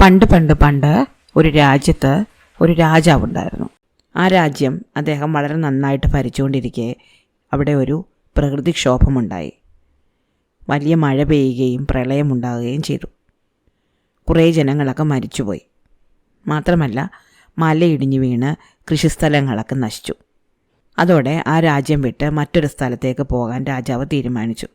പണ്ട് പണ്ട് പണ്ട് ഒരു രാജ്യത്ത് ഒരു രാജാവുണ്ടായിരുന്നു. ആ രാജ്യം അദ്ദേഹം വളരെ നന്നായിട്ട് ഭരിച്ചുകൊണ്ടിരിക്കെ അവിടെ ഒരു പ്രകൃതിക്ഷോഭമുണ്ടായി. വലിയ മഴ പെയ്യുകയും പ്രളയമുണ്ടാകുകയും ചെയ്തു. കുറേ ജനങ്ങളൊക്കെ മരിച്ചുപോയി. മാത്രമല്ല, മലയിടിഞ്ഞു വീണ് കൃഷിസ്ഥലങ്ങളൊക്കെ നശിച്ചു. അതോടെ ആ രാജ്യം വിട്ട് മറ്റൊരു സ്ഥലത്തേക്ക് പോകാൻ രാജാവ് തീരുമാനിച്ചു.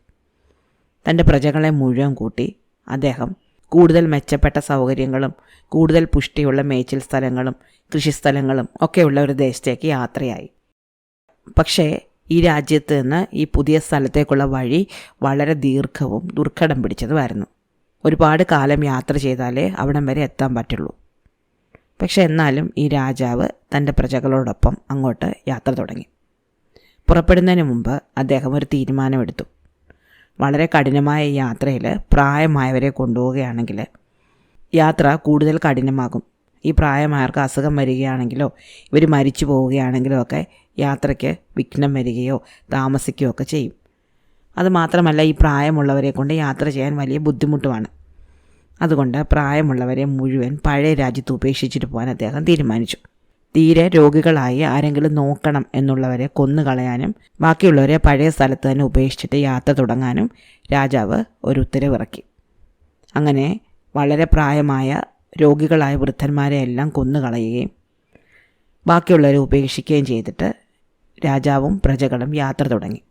തൻ്റെ പ്രജകളെ മുഴുവൻ കൂട്ടി അദ്ദേഹം കൂടുതൽ മെച്ചപ്പെട്ട സൗകര്യങ്ങളും കൂടുതൽ പുഷ്ടിയുള്ള മേച്ചിൽ സ്ഥലങ്ങളും കൃഷിസ്ഥലങ്ങളും ഒക്കെയുള്ള ഒരു ദേശത്തേക്ക് യാത്രയായി. പക്ഷേ ഈ രാജ്യത്ത് നിന്ന് ഈ പുതിയ സ്ഥലത്തേക്കുള്ള വഴി വളരെ ദീർഘവും ദുർഘടം പിടിച്ചതുമായിരുന്നു. ഒരുപാട് കാലം യാത്ര ചെയ്താലേ അവിടം വരെ എത്താൻ പറ്റുള്ളൂ. പക്ഷെ എന്നാലും ഈ രാജാവ് തൻ്റെ പ്രജകളോടൊപ്പം അങ്ങോട്ട് യാത്ര തുടങ്ങി. പുറപ്പെടുന്നതിന് മുമ്പ് അദ്ദേഹം ഒരു തീരുമാനമെടുത്തു. വളരെ കഠിനമായ യാത്രയിൽ പ്രായമായവരെ കൊണ്ടുപോവുകയാണെങ്കിൽ യാത്ര കൂടുതൽ കഠിനമാകും. ഈ പ്രായമായവർക്ക് അസുഖം വരികയാണെങ്കിലോ ഇവർ മരിച്ചു പോവുകയാണെങ്കിലോ ഒക്കെ യാത്രയ്ക്ക് വിഘ്നം വരികയോ താമസിക്കുകയോ ഒക്കെ ചെയ്യും. അതുമാത്രമല്ല, ഈ പ്രായമുള്ളവരെ കൊണ്ട് യാത്ര ചെയ്യാൻ വലിയ ബുദ്ധിമുട്ടുമാണ്. അതുകൊണ്ട് പ്രായമുള്ളവരെ മുഴുവൻ പഴയ രാജ്യത്ത് ഉപേക്ഷിച്ചിട്ട് പോകാൻ അദ്ദേഹം തീരുമാനിച്ചു. തീരെ രോഗികളായി ആരെങ്കിലും നോക്കണം എന്നുള്ളവരെ കൊന്നുകളയാനും ബാക്കിയുള്ളവരെ പഴയ സ്ഥലത്ത് തന്നെ ഉപേക്ഷിച്ചിട്ട് യാത്ര തുടങ്ങാനും രാജാവ് ഒരു ഉത്തരവിറക്കി. അങ്ങനെ വളരെ പ്രായമായ രോഗികളായ വൃദ്ധന്മാരെ എല്ലാം കൊന്നുകളയുകയും ബാക്കിയുള്ളവരെ ഉപേക്ഷിക്കുകയും ചെയ്തിട്ട് രാജാവും പ്രജകളും യാത്ര തുടങ്ങി.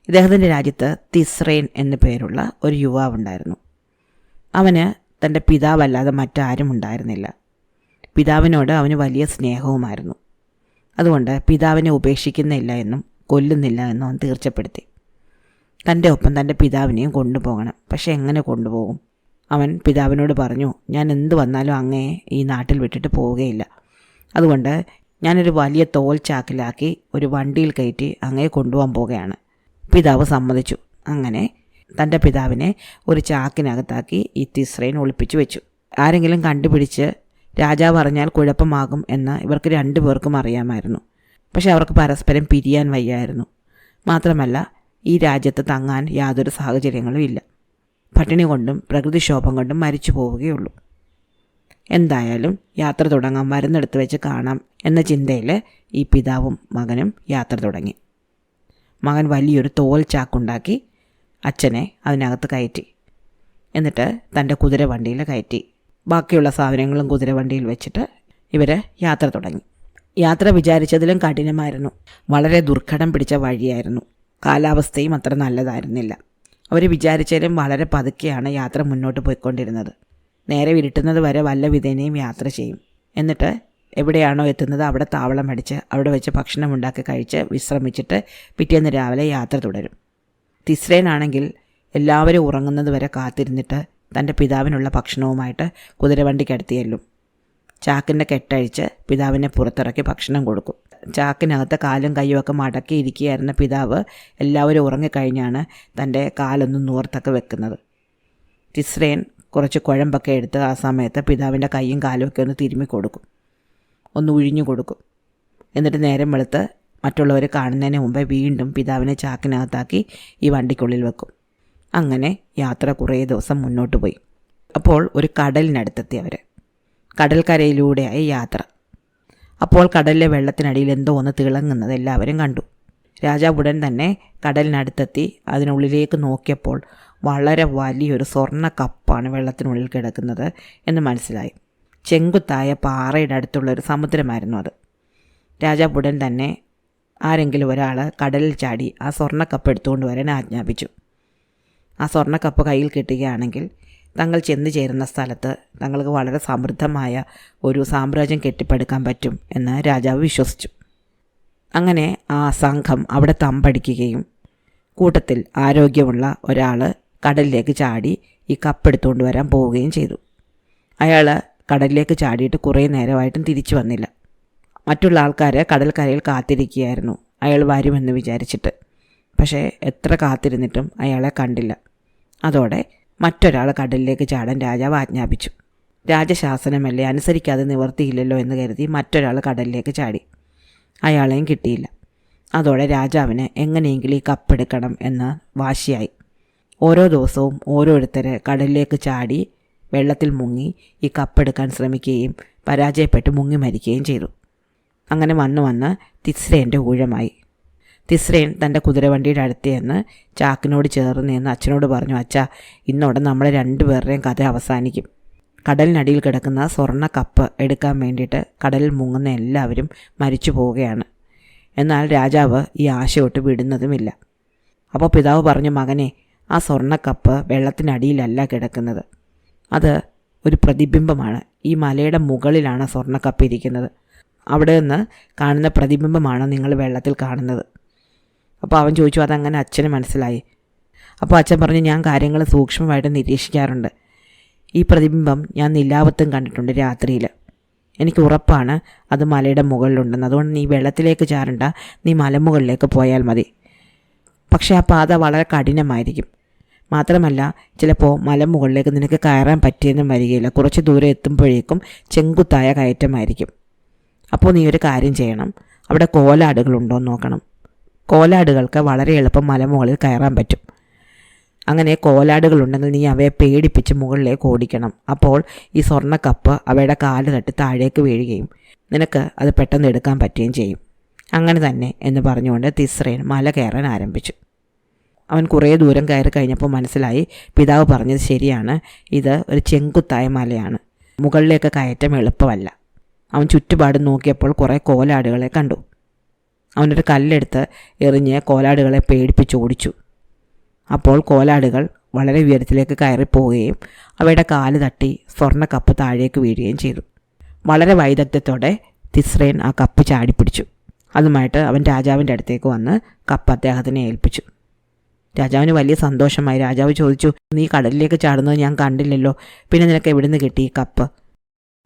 ഇദ്ദേഹത്തിൻ്റെ രാജ്യത്ത് തിസ്രേൻ എന്നു പേരുള്ള ഒരു യുവാവുണ്ടായിരുന്നു. അവന് തൻ്റെ പിതാവല്ലാതെ മറ്റാരും ഉണ്ടായിരുന്നില്ല. പിതാവിനോട് അവന് വലിയ സ്നേഹവുമായിരുന്നു. അതുകൊണ്ട് പിതാവിനെ ഉപേക്ഷിക്കുന്നില്ല എന്നും കൊല്ലുന്നില്ല എന്നും അവൻ തീർച്ചപ്പെടുത്തി. തൻ്റെ ഒപ്പം തൻ്റെ പിതാവിനെയും കൊണ്ടുപോകണം. പക്ഷെ എങ്ങനെ കൊണ്ടുപോകും? അവൻ പിതാവിനോട് പറഞ്ഞു, ഞാൻ എന്ത് വന്നാലും അങ്ങയെ ഈ നാട്ടിൽ വിട്ടിട്ട് പോവുകയില്ല. അതുകൊണ്ട് ഞാനൊരു വലിയ തോൽ ചാക്കിലാക്കി ഒരു വണ്ടിയിൽ കയറ്റി അങ്ങയെ കൊണ്ടുപോകാൻ പോവുകയാണ്. പിതാവ് സമ്മതിച്ചു. അങ്ങനെ തൻ്റെ പിതാവിനെ ഒരു ചാക്കിനകത്താക്കി ഈ തിസ്രേൻ ഒളിപ്പിച്ചു വെച്ചു. ആരെങ്കിലും കണ്ടുപിടിച്ച് രാജാവ് അറിഞ്ഞാൽ കുഴപ്പമാകും എന്ന് ഇവർക്ക് രണ്ടുപേർക്കും അറിയാമായിരുന്നു. പക്ഷെ അവർക്ക് പരസ്പരം പിരിയാൻ വയ്യായിരുന്നു. മാത്രമല്ല, ഈ രാജ്യത്ത് തങ്ങാൻ യാതൊരു സാഹചര്യങ്ങളും ഇല്ല. പട്ടിണി കൊണ്ടും പ്രകൃതിക്ഷോഭം കൊണ്ടും മരിച്ചു പോവുകയുള്ളൂ. എന്തായാലും യാത്ര തുടങ്ങാൻ, മരുന്നെടുത്ത് വെച്ച് കാണാം എന്ന ചിന്തയിൽ ഈ പിതാവും മകനും യാത്ര തുടങ്ങി. മകൻ വലിയൊരു തോൽ ചാക്കുണ്ടാക്കി അച്ഛനെ അതിനകത്ത് കയറ്റി. എന്നിട്ട് തൻ്റെ കുതിരവണ്ടിയിൽ കയറ്റി. ബാക്കിയുള്ള സാധനങ്ങളും കുതിരവണ്ടിയിൽ വെച്ചിട്ട് ഇവർ യാത്ര തുടങ്ങി. യാത്ര വിചാരിച്ചതിലും കഠിനമായിരുന്നു. വളരെ ദുർഘടം പിടിച്ച വഴിയായിരുന്നു. കാലാവസ്ഥയും അത്ര നല്ലതായിരുന്നില്ല. അവർ വിചാരിച്ചാലും വളരെ പതുക്കെയാണ് യാത്ര മുന്നോട്ട് പോയിക്കൊണ്ടിരുന്നത്. നേരെ ഇരുട്ടുന്നത് വരെ വല്ല വിധേനയും യാത്ര ചെയ്യും. എന്നിട്ട് എവിടെയാണോ എത്തുന്നത് അവിടെ താവളം അടിച്ച് അവിടെ വെച്ച് ഭക്ഷണം ഉണ്ടാക്കി കഴിച്ച് വിശ്രമിച്ചിട്ട് പിറ്റേന്ന് രാവിലെ യാത്ര തുടരും. തിസ്രേനാണെങ്കിൽ എല്ലാവരും ഉറങ്ങുന്നത് വരെ കാത്തിരുന്നിട്ട് തൻ്റെ പിതാവിനുള്ള ഭക്ഷണവുമായിട്ട് കുതിരവണ്ടിക്കടുത്ത് ചെല്ലും. ചാക്കിൻ്റെ കെട്ടഴിച്ച് പിതാവിനെ പുറത്തിറക്കി ഭക്ഷണം കൊടുക്കും. ചാക്കിനകത്ത് കാലും കയ്യുമൊക്കെ മടക്കിയിരിക്കുകയായിരുന്ന പിതാവ് എല്ലാവരും ഉറങ്ങിക്കഴിഞ്ഞാണ് തൻ്റെ കാലൊന്നും നൂർത്തൊക്കെ വെക്കുന്നത്. തിസ്രേൻ കുറച്ച് കുഴമ്പൊക്കെ എടുത്ത് ആ സമയത്ത് പിതാവിൻ്റെ കൈയും കാലുമൊക്കെ ഒന്ന് തിരുമ്മി കൊടുക്കും, ഒന്ന് ഉഴിഞ്ഞു കൊടുക്കും. എന്നിട്ട് നേരം വെളുത്ത് മറ്റുള്ളവർ കാണുന്നതിന് മുമ്പേ വീണ്ടും പിതാവിനെ ചാക്കിനകത്താക്കി ഈ വണ്ടിക്കുള്ളിൽ വെക്കും. അങ്ങനെ യാത്ര കുറേ ദിവസം മുന്നോട്ട് പോയി. അപ്പോൾ ഒരു കടലിനടുത്തെത്തി അവർ. കടൽക്കരയിലൂടെയായി യാത്ര. അപ്പോൾ കടലിലെ വെള്ളത്തിനടിയിൽ എന്തോ ഒന്ന് തിളങ്ങുന്നത് എല്ലാവരും കണ്ടു. രാജാവ് ഉടൻ തന്നെ കടലിനടുത്തെത്തി അതിനുള്ളിലേക്ക് നോക്കിയപ്പോൾ വളരെ വലിയൊരു സ്വർണ്ണ കപ്പാണ് വെള്ളത്തിനുള്ളിൽ കിടക്കുന്നത് എന്ന് മനസ്സിലായി. ചെങ്കുത്തായ പാറയുടെ അടുത്തുള്ളൊരു സമുദ്രമായിരുന്നു അത്. രാജാവ് ഉടൻ തന്നെ ആരെങ്കിലും ഒരാൾ കടലിൽ ചാടി ആ സ്വർണ്ണക്കപ്പ് എടുത്തുകൊണ്ട് വരാൻ ആജ്ഞാപിച്ചു. ആ സ്വർണ്ണക്കപ്പ് കയ്യിൽ കിട്ടുകയാണെങ്കിൽ തങ്ങൾ ചെന്ന് ചേരുന്ന സ്ഥലത്ത് തങ്ങൾക്ക് വളരെ സമൃദ്ധമായ ഒരു സാമ്രാജ്യം കെട്ടിപ്പടുക്കാൻ പറ്റും എന്ന് രാജാവ് വിശ്വസിച്ചു. അങ്ങനെ ആ സംഘം അവിടെ തമ്പടിക്കുകയും കൂട്ടത്തിൽ ആരോഗ്യമുള്ള ഒരാൾ കടലിലേക്ക് ചാടി ഈ കപ്പെടുത്തുകൊണ്ട് വരാൻ പോവുകയും ചെയ്തു. അയാൾ കടലിലേക്ക് ചാടിയിട്ട് കുറേ നേരമായിട്ടും തിരിച്ചു വന്നില്ല. മറ്റുള്ള ആൾക്കാർ കടൽക്കരയിൽ കാത്തിരിക്കുകയായിരുന്നു അയാൾ വരുമെന്ന് വിചാരിച്ചിട്ട്. പക്ഷേ എത്ര കാത്തിരുന്നിട്ടും അയാളെ കണ്ടില്ല. അതോടെ മറ്റൊരാൾ കടലിലേക്ക് ചാടാൻ രാജാവ് ആജ്ഞാപിച്ചു. രാജശാസനമല്ലേ, അനുസരിക്കാതെ നിവർത്തിയില്ലല്ലോ എന്ന് കരുതി മറ്റൊരാൾ കടലിലേക്ക് ചാടി. അയാളെയും കിട്ടിയില്ല. അതോടെ രാജാവിന് എങ്ങനെയെങ്കിലും ഈ കപ്പെടുക്കണം എന്ന് വാശിയായി. ഓരോ ദിവസവും ഓരോരുത്തരെ കടലിലേക്ക് ചാടി വെള്ളത്തിൽ മുങ്ങി ഈ കപ്പെടുക്കാൻ ശ്രമിക്കുകയും പരാജയപ്പെട്ട് മുങ്ങി മരിക്കുകയും ചെയ്തു. അങ്ങനെ വന്ന് തിസ്രേൻ്റെ ഊഴമായി. തിസ്രേൻ തൻ്റെ കുതിരവണ്ടിയുടെ അടുത്ത് ചെന്ന് ചാക്കിനോട് ചേർന്ന് നിന്ന് അച്ഛനോട് പറഞ്ഞു, അച്ഛാ, ഇന്നോടെ നമ്മളെ രണ്ടുപേരുടെയും കഥ അവസാനിക്കും. കടലിനടിയിൽ കിടക്കുന്ന സ്വർണ്ണ കപ്പ് എടുക്കാൻ വേണ്ടിയിട്ട് കടലിൽ മുങ്ങുന്ന എല്ലാവരും മരിച്ചു പോവുകയാണ്. എന്നാൽ രാജാവ് ഈ ആശയൊട്ട് വിടുന്നതുമില്ല. അപ്പോൾ പിതാവ് പറഞ്ഞു, മകനെ, ആ സ്വർണ്ണക്കപ്പ് വെള്ളത്തിനടിയിലല്ല കിടക്കുന്നത്. അത് ഒരു പ്രതിബിംബമാണ്. ഈ മലയുടെ മുകളിലാണ് സ്വർണ്ണക്കപ്പ് ഇരിക്കുന്നത്. അവിടെ നിന്ന് കാണുന്ന പ്രതിബിംബമാണ് നിങ്ങൾ വെള്ളത്തിൽ കാണുന്നത്. അപ്പോൾ അവൻ ചോദിച്ചു, അതങ്ങനെ അച്ഛന് മനസ്സിലായി? അപ്പോൾ അച്ഛൻ പറഞ്ഞു, ഞാൻ കാര്യങ്ങൾ സൂക്ഷ്മമായിട്ട് നിരീക്ഷിക്കാറുണ്ട്. ഈ പ്രതിബിംബം ഞാൻ നിലാവത്തും കണ്ടിട്ടുണ്ട് രാത്രിയിൽ. എനിക്ക് ഉറപ്പാണ് അത് മലയുടെ മുകളിലുണ്ടെന്ന്. അതുകൊണ്ട് നീ വെള്ളത്തിലേക്ക് ചാരണ്ട, നീ മലമുകളിലേക്ക് പോയാൽ മതി. പക്ഷേ ആ പാത വളരെ കഠിനമായിരിക്കും. മാത്രമല്ല, ചിലപ്പോൾ മലമുകളിലേക്ക് നിനക്ക് കയറാൻ പറ്റിയെന്നും വരികയില്ല. കുറച്ച് ദൂരം എത്തുമ്പോഴേക്കും ചെങ്കുത്തായ കയറ്റമായിരിക്കും. അപ്പോൾ നീ ഒരു കാര്യം ചെയ്യണം, അവിടെ കോലാടുകളുണ്ടോ എന്ന് നോക്കണം. കോലാടുകൾക്ക് വളരെ എളുപ്പം മലമുകളിൽ കയറാൻ പറ്റും. അങ്ങനെ കോലാടുകളുണ്ടെങ്കിൽ നീ അവയെ പേടിപ്പിച്ച് മുകളിലേക്ക് ഓടിക്കണം. അപ്പോൾ ഈ സ്വർണ്ണക്കപ്പ് അവയുടെ കാല് തട്ടി താഴേക്ക് വീഴുകയും നിനക്ക് അത് പെട്ടെന്ന് എടുക്കാൻ പറ്റുകയും ചെയ്യും. അങ്ങനെ തന്നെ എന്ന് പറഞ്ഞുകൊണ്ട് തിസ്രേൻ മല കയറാൻ ആരംഭിച്ചു. അവൻ കുറേ ദൂരം കയറി കഴിഞ്ഞപ്പോൾ മനസ്സിലായി, പിതാവ് പറഞ്ഞത് ശരിയാണ്, ഇത് ഒരു ചെങ്കുത്തായ മലയാണ്, മുകളിലേക്ക് കയറ്റം എളുപ്പമല്ല. അവൻ ചുറ്റുപാടും നോക്കിയപ്പോൾ കുറേ കോലാടുകളെ കണ്ടു. അവനൊരു കല്ലെടുത്ത് എറിഞ്ഞ് കോലാടുകളെ പേടിപ്പിച്ചോടിച്ചു. അപ്പോൾ കോലാടുകൾ വളരെ ഉയരത്തിലേക്ക് കയറിപ്പോവുകയും അവയുടെ കാല് തട്ടി സ്വർണ്ണക്കപ്പ് താഴേക്ക് വീഴുകയും ചെയ്തു. വളരെ വൈദഗ്ധ്യത്തോടെ തിസ്രേൻ ആ കപ്പ് ചാടിപ്പിടിച്ചു. അതുമായിട്ട് അവൻ രാജാവിൻ്റെ അടുത്തേക്ക് വന്ന് കപ്പ് അദ്ദേഹത്തിനെ ഏൽപ്പിച്ചു. രാജാവിന് വലിയ സന്തോഷമായി. രാജാവ് ചോദിച്ചു, നീ കടലിലേക്ക് ചാടുന്നത് ഞാൻ കണ്ടില്ലല്ലോ, പിന്നെ നിനക്ക് എവിടുന്ന് കിട്ടി ഈ കപ്പ്?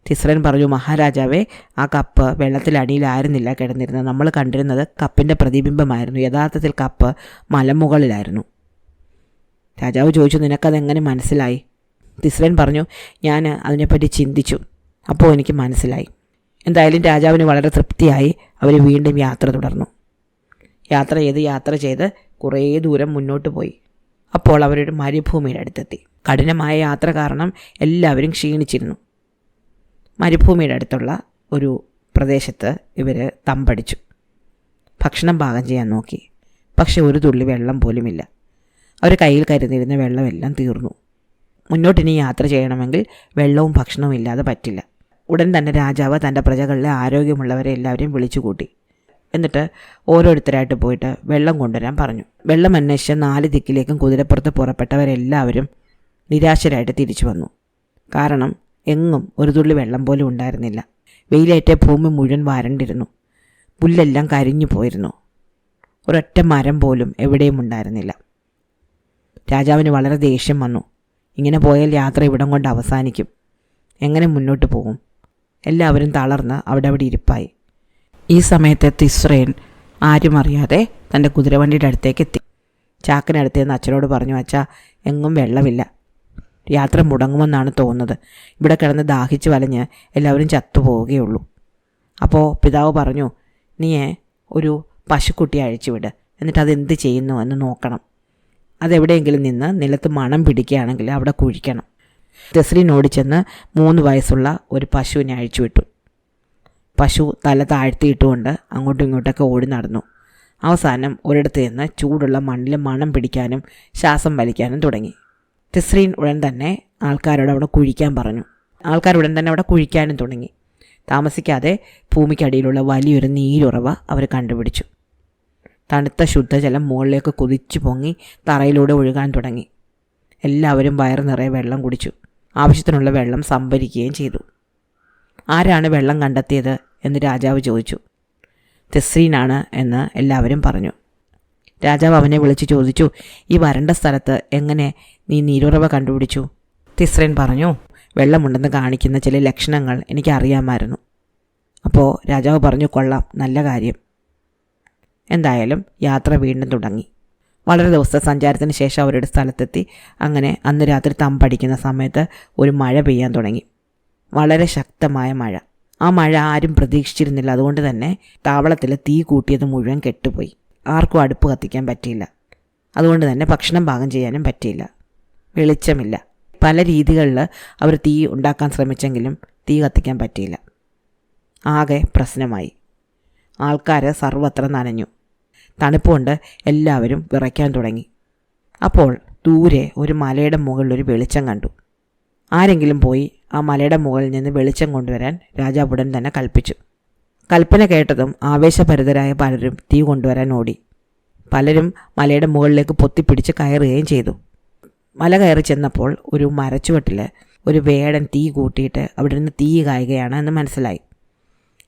തിസ്രൻ പറഞ്ഞു, മഹാരാജാവേ, ആ കപ്പ് വെള്ളത്തിലടിയിലായിരുന്നില്ല കിടന്നിരുന്നത്. നമ്മൾ കണ്ടിരുന്നത് കപ്പിൻ്റെ പ്രതിബിംബമായിരുന്നു. യഥാർത്ഥത്തിൽ കപ്പ് മലമുകളിലായിരുന്നു. രാജാവ് ചോദിച്ചു, നിനക്കതെങ്ങനെ മനസ്സിലായി? തിസ്രൻ പറഞ്ഞു, ഞാൻ അതിനെപ്പറ്റി ചിന്തിച്ചു, അപ്പോൾ എനിക്ക് മനസ്സിലായി. എന്തായാലും രാജാവിന് വളരെ തൃപ്തിയായി. അവർ വീണ്ടും യാത്ര തുടർന്നു. യാത്ര ചെയ്ത് കുറേ ദൂരം മുന്നോട്ട് പോയി. അപ്പോൾ അവരൊരു മരുഭൂമിയുടെ അടുത്തെത്തി. കഠിനമായ യാത്ര കാരണം എല്ലാവരും ക്ഷീണിച്ചിരുന്നു. മരുഭൂമിയുടെ അടുത്തുള്ള ഒരു പ്രദേശത്ത് ഇവർ തമ്പടിച്ചു. ഭക്ഷണം പാകം ചെയ്യാൻ നോക്കി. പക്ഷെ ഒരു തുള്ളി വെള്ളം പോലുമില്ല. അവർ കയ്യിൽ കരുതിയിരുന്ന വെള്ളമെല്ലാം തീർന്നു. മുന്നോട്ടിനി യാത്ര ചെയ്യണമെങ്കിൽ വെള്ളവും ഭക്ഷണവും ഇല്ലാതെ പറ്റില്ല. ഉടൻ തന്നെ രാജാവ് തൻ്റെ പ്രജകളിലെ ആരോഗ്യമുള്ളവരെ എല്ലാവരെയും വിളിച്ചുകൂട്ടി. എന്നിട്ട് ഓരോരുത്തരായിട്ട് പോയിട്ട് വെള്ളം കൊണ്ടുവരാൻ പറഞ്ഞു. വെള്ളം അന്വേഷിച്ച് 4 ദിക്കിലേക്കും കുതിരപ്പുറത്ത് പുറപ്പെട്ടവരെല്ലാവരും നിരാശരായിട്ട് തിരിച്ചു വന്നു. കാരണം എങ്ങും ഒരു തുള്ളി വെള്ളം പോലും ഉണ്ടായിരുന്നില്ല. വെയിലേറ്റ ഭൂമി മുഴുവൻ വരണ്ടിരുന്നു. പുല്ലെല്ലാം കരിഞ്ഞു പോയിരുന്നു. ഒരൊറ്റ മരം പോലും എവിടെയും ഉണ്ടായിരുന്നില്ല. രാജാവിന് വളരെ ദേഷ്യം വന്നു. ഇങ്ങനെ പോയാൽ യാത്ര ഇവിടം കൊണ്ട് അവസാനിക്കും. എങ്ങനെ മുന്നോട്ട് പോകും? എല്ലാവരും തളർന്ന് അവിടെ ഇരിപ്പായി. ഈ സമയത്ത് തിസ്രേൻ ആരും അറിയാതെ തൻ്റെ കുതിരവണ്ടിയുടെ അടുത്തേക്ക് എത്തി. ചാക്കിനടുത്ത് നിന്ന് അച്ഛനോട് പറഞ്ഞു, അച്ഛാ, എങ്ങും വെള്ളമില്ല, യാത്ര മുടങ്ങുമെന്നാണ് തോന്നുന്നത്. ഇവിടെ കിടന്ന് ദാഹിച്ച് വലഞ്ഞ് എല്ലാവരും ചത്തുപോവുകയുള്ളൂ. അപ്പോൾ പിതാവ് പറഞ്ഞു, നീ ഒരു പശുക്കുട്ടിയെ അഴിച്ചുവിട്, എന്നിട്ട് അതെന്ത് ചെയ്യുന്നു എന്ന് നോക്കണം. അതെവിടെയെങ്കിലും നിന്ന് നിലത്ത് മണം പിടിക്കുകയാണെങ്കിൽ അവിടെ കുഴിക്കണം. തിസ്രേൻ ഓടിച്ചെന്ന് 3 വയസ്സുള്ള ഒരു പശുവിനെ അഴിച്ചുവിട്ടു. പശു തല താഴ്ത്തിയിട്ടുകൊണ്ട് അങ്ങോട്ടും ഇങ്ങോട്ടൊക്കെ ഓടി നടന്നു. അവസാനം ഒരിടത്ത് നിന്ന് ചൂടുള്ള മണ്ണിൽ മണം പിടിക്കാനും ശ്വാസം വലിക്കാനും തുടങ്ങി. തിസ്രേൻ ഉടൻ തന്നെ ആൾക്കാരോട് അവിടെ കുഴിക്കാൻ പറഞ്ഞു. ആൾക്കാർ ഉടൻ തന്നെ അവിടെ കുഴിക്കാനും തുടങ്ങി. താമസിക്കാതെ ഭൂമിക്കടിയിലുള്ള വലിയൊരു നീരുറവ അവർ കണ്ടുപിടിച്ചു. തണുത്ത ശുദ്ധജലം മുകളിലേക്ക് കുതിച്ചു പൊങ്ങി തറയിലൂടെ ഒഴുകാൻ തുടങ്ങി. എല്ലാവരും വയറ് നിറയെ വെള്ളം കുടിച്ചു. ആവശ്യത്തിനുള്ള വെള്ളം സംഭരിക്കുകയും ചെയ്തു. ആരാണ് വെള്ളം കണ്ടെത്തിയത് എന്ന് രാജാവ് ചോദിച്ചു. തിസ്രേനാണ് എന്ന് എല്ലാവരും പറഞ്ഞു. രാജാവ് അവനെ വിളിച്ച് ചോദിച്ചു, ഈ വരണ്ട സ്ഥലത്ത് എങ്ങനെ നീ നീരുറവ കണ്ടുപിടിച്ചു? തിസ്രേൻ പറഞ്ഞു, വെള്ളമുണ്ടെന്ന് കാണിക്കുന്ന ചില ലക്ഷണങ്ങൾ എനിക്കറിയാമായിരുന്നു. അപ്പോൾ രാജാവ് പറഞ്ഞു, കൊള്ളാം, നല്ല കാര്യം. എന്തായാലും യാത്ര വീണ്ടും തുടങ്ങി. വളരെ ദിവസത്തെ സഞ്ചാരത്തിന് ശേഷം അവരുടെ സ്ഥലത്തെത്തി. അങ്ങനെ അന്ന് രാത്രി തമ്പടിക്കുന്ന സമയത്ത് ഒരു മഴ പെയ്യാൻ തുടങ്ങി. വളരെ ശക്തമായ മഴ. ആ മഴ ആരും പ്രതീക്ഷിച്ചിരുന്നില്ല. അതുകൊണ്ട് തന്നെ താവളത്തിൽ തീ കൂട്ടിയത് മുഴുവൻ കെട്ടുപോയി. ആർക്കും അടുപ്പ് കത്തിക്കാൻ പറ്റിയില്ല. അതുകൊണ്ട് തന്നെ ഭക്ഷണം പാകം ചെയ്യാനും പറ്റിയില്ല. വെളിച്ചമില്ല. പല രീതികളിൽ അവർ തീ ഉണ്ടാക്കാൻ ശ്രമിച്ചെങ്കിലും തീ കത്തിക്കാൻ പറ്റിയില്ല. ആകെ പ്രശ്നമായി. ആൾക്കാർ സർവ്വത്ര നനഞ്ഞു. തണുപ്പുകൊണ്ട് എല്ലാവരും വിറയ്ക്കാൻ തുടങ്ങി. അപ്പോൾ ദൂരെ ഒരു മലയുടെ മുകളിലൊരു വെളിച്ചം കണ്ടു. ആരെങ്കിലും പോയി ആ മലയുടെ മുകളിൽ നിന്ന് വെളിച്ചം കൊണ്ടുവരാൻ രാജാവ് ഉടൻ തന്നെ കൽപ്പിച്ചു. കൽപ്പന കേട്ടതും ആവേശഭരിതരായ പലരും തീ കൊണ്ടുവരാൻ ഓടി. പലരും മലയുടെ മുകളിലേക്ക് പൊത്തിപ്പിടിച്ച് കയറുകയും ചെയ്തു. മല കയറി ചെന്നപ്പോൾ ഒരു മരച്ചുവട്ടിൽ ഒരു വേടൻ തീ കൂട്ടിയിട്ട് അവിടെ നിന്ന് തീ കായുകയാണ് എന്ന് മനസ്സിലായി.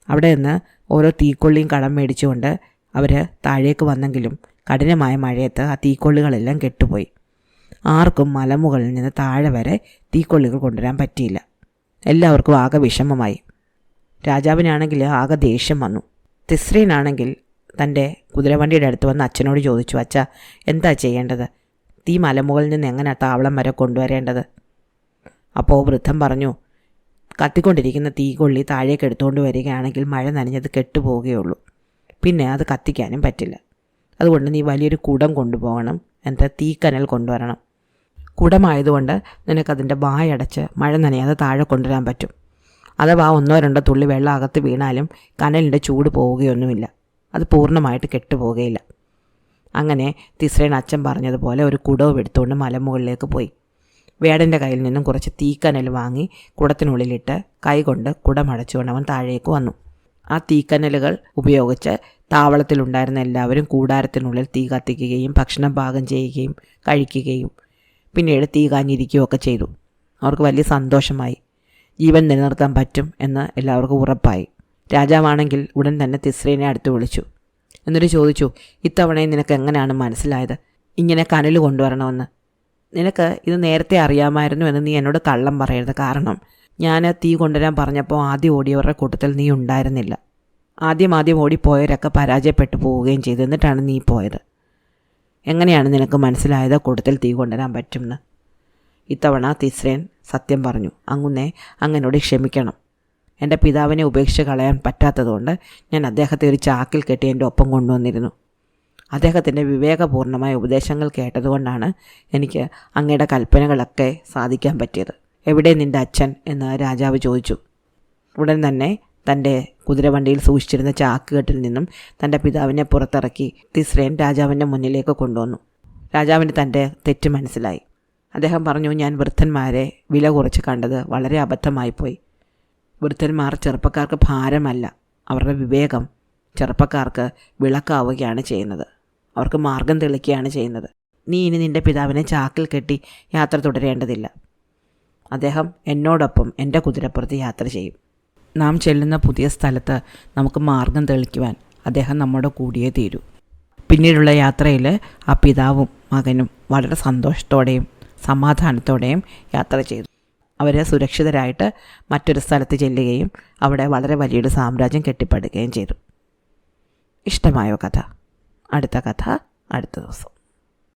അവിടെ നിന്ന് ഓരോ തീക്കൊള്ളിയും കടം മേടിച്ചുകൊണ്ട് അവർ താഴേക്ക് വന്നെങ്കിലും കഠിനമായ മഴയത്ത് ആ തീക്കൊള്ളികളെല്ലാം കെട്ടുപോയി. ആർക്കും മലമുകളിൽ നിന്ന് താഴെ വരെ തീക്കൊള്ളികൾ കൊണ്ടുവരാൻ പറ്റിയില്ല. എല്ലാവർക്കും ആകെ വിഷമമായി. രാജാവിനാണെങ്കിൽ ആകെ ദേഷ്യം വന്നു. തിസ്രേനാണെങ്കിൽ തൻ്റെ കുതിരവണ്ടിയുടെ അടുത്ത് വന്ന് അച്ഛനോട് ചോദിച്ചു, അച്ഛാ, എന്താ ചെയ്യേണ്ടത്? തീ മലമുകളിൽ നിന്ന് എങ്ങനെയാണ് താവളം വരെ കൊണ്ടുവരേണ്ടത്? അപ്പോൾ വൃദ്ധൻ പറഞ്ഞു, കത്തിക്കൊണ്ടിരിക്കുന്ന തീക്കൊള്ളി താഴേക്ക് എടുത്തുകൊണ്ട് വരികയാണെങ്കിൽ മഴ നനഞ്ഞത് കെട്ടുപോവുകയുള്ളൂ. പിന്നെ അത് കത്തിക്കാനും പറ്റില്ല. അതുകൊണ്ട് നീ വലിയൊരു കുടം കൊണ്ടുപോകണം, എന്നിട്ട് തീക്കനൽ കൊണ്ടുവരണം. കുടമായതുകൊണ്ട് നിനക്കതിൻ്റെ വായടച്ച് മഴ നനയാതെ താഴെ കൊണ്ടുവരാൻ പറ്റും. അഥവാ 1-2 തുള്ളി വെള്ളം അകത്ത് വീണാലും കനലിൻ്റെ ചൂട് പോവുകയൊന്നുമില്ല. അത് പൂർണ്ണമായിട്ട് കെട്ടുപോകുകയില്ല. അങ്ങനെ തിസ്രേൻ അച്ഛൻ പറഞ്ഞതുപോലെ ഒരു കുടവും എടുത്തുകൊണ്ട് മലമുകളിലേക്ക് പോയി. വേടൻ്റെ കയ്യിൽ നിന്നും കുറച്ച് തീക്കനൽ വാങ്ങി കുടത്തിനുള്ളിലിട്ട് കൈകൊണ്ട് കുടമടച്ചുകൊണ്ട് അവൻ താഴേക്ക് വന്നു. ആ തീക്കനലുകൾ ഉപയോഗിച്ച് താവളത്തിലുണ്ടായിരുന്ന എല്ലാവരും കൂടാരത്തിനുള്ളിൽ തീ കത്തിക്കുകയും ഭക്ഷണം പാകം ചെയ്യുകയും കഴിക്കുകയും പിന്നീട് തീ കാഞ്ഞിരിക്കുകയൊക്കെ ചെയ്തു. അവർക്ക് വലിയ സന്തോഷമായി. ജീവൻ നിലനിർത്താൻ പറ്റും എന്ന് എല്ലാവർക്കും ഉറപ്പായി. രാജാവാണെങ്കിൽ ഉടൻ തന്നെ തിസ്രേനെ അടുത്ത് വിളിച്ചു. എന്നിട്ട് ചോദിച്ചു, ഇത്തവണയും നിനക്ക് എങ്ങനെയാണ് മനസ്സിലായത് ഇങ്ങനെ കനൽ കൊണ്ടുവരണമെന്ന്? നിനക്ക് ഇത് നേരത്തെ അറിയാമായിരുന്നു എന്ന് നീ എന്നോട് കള്ളം പറയരുത്. കാരണം ഞാൻ തീ കൊണ്ടുവരാൻ പറഞ്ഞപ്പോൾ ആദ്യം ഓടിയവരുടെ കൂട്ടത്തിൽ നീ ഉണ്ടായിരുന്നില്ല. ആദ്യം ഓടിപ്പോയവരൊക്കെ പരാജയപ്പെട്ടു പോവുകയും ചെയ്തു. എന്നിട്ടാണ് നീ പോയത്. എങ്ങനെയാണ് നിനക്ക് മനസ്സിലായത് കൂട്ടത്തിൽ തീ കൊണ്ടുവരാൻ പറ്റുമെന്ന്? ഇത്തവണ തിസ്രേൻ സത്യം പറഞ്ഞു. അങ്ങനോട് ക്ഷമിക്കണം. എൻ്റെ പിതാവിനെ ഉപേക്ഷിച്ച് കളയാൻ പറ്റാത്തതുകൊണ്ട് ഞാൻ അദ്ദേഹത്തെ ഒരു ചാക്കിൽ കെട്ടി എൻ്റെ ഒപ്പം കൊണ്ടുവന്നിരുന്നു. അദ്ദേഹത്തിൻ്റെ വിവേകപൂർണമായ ഉപദേശങ്ങൾ കേട്ടതുകൊണ്ടാണ് എനിക്ക് അങ്ങയുടെ കൽപ്പനകളൊക്കെ സാധിക്കാൻ പറ്റിയത്. എവിടെ നിൻ്റെ അച്ഛൻ എന്ന് രാജാവ് ചോദിച്ചു. ഉടൻ തന്നെ തൻ്റെ കുതിരവണ്ടിയിൽ സൂക്ഷിച്ചിരുന്ന ചാക്കുകെട്ടിൽ നിന്നും തൻ്റെ പിതാവിനെ പുറത്തിറക്കി തിസ്രേൻ രാജാവിൻ്റെ മുന്നിലേക്ക് കൊണ്ടുവന്നു. രാജാവിന് തൻ്റെ തെറ്റ് മനസ്സിലായി. അദ്ദേഹം പറഞ്ഞു, ഞാൻ വൃദ്ധന്മാരെ വില കുറച്ച് കണ്ടത് വളരെ അബദ്ധമായിപ്പോയി. വൃദ്ധന്മാർ ചെറുപ്പക്കാർക്ക് ഭാരമല്ല, അവരുടെ വിവേകം ചെറുപ്പക്കാർക്ക് വിളക്കാവുകയാണ് ചെയ്യുന്നത്. അവർക്ക് മാർഗം തെളിക്കുകയാണ് ചെയ്യുന്നത്. നീ ഇനി നിൻ്റെ പിതാവിനെ ചാക്കിൽ കെട്ടി യാത്ര തുടരേണ്ടതില്ല. അദ്ദേഹം എന്നോടൊപ്പം എൻ്റെ കുതിരപ്പുറത്ത് യാത്ര ചെയ്യും. നാം ചെല്ലുന്ന പുതിയ സ്ഥലത്ത് നമുക്ക് മാർഗം തെളിക്കുവാൻ അദ്ദേഹം നമ്മുടെ കൂടിയേ തീരൂ. പിന്നീടുള്ള യാത്രയിൽ ആ പിതാവും മകനും വളരെ സന്തോഷത്തോടെയും സമാധാനത്തോടെയും യാത്ര ചെയ്തു. അവർ സുരക്ഷിതരായിട്ട് മറ്റൊരു സ്ഥലത്ത് ചെല്ലുകയും അവിടെ വളരെ വലിയൊരു സാമ്രാജ്യം കെട്ടിപ്പടുക്കുകയും ചെയ്തു. ഇഷ്ടമായോ കഥ? അടുത്ത കഥ അടുത്ത ദിവസം.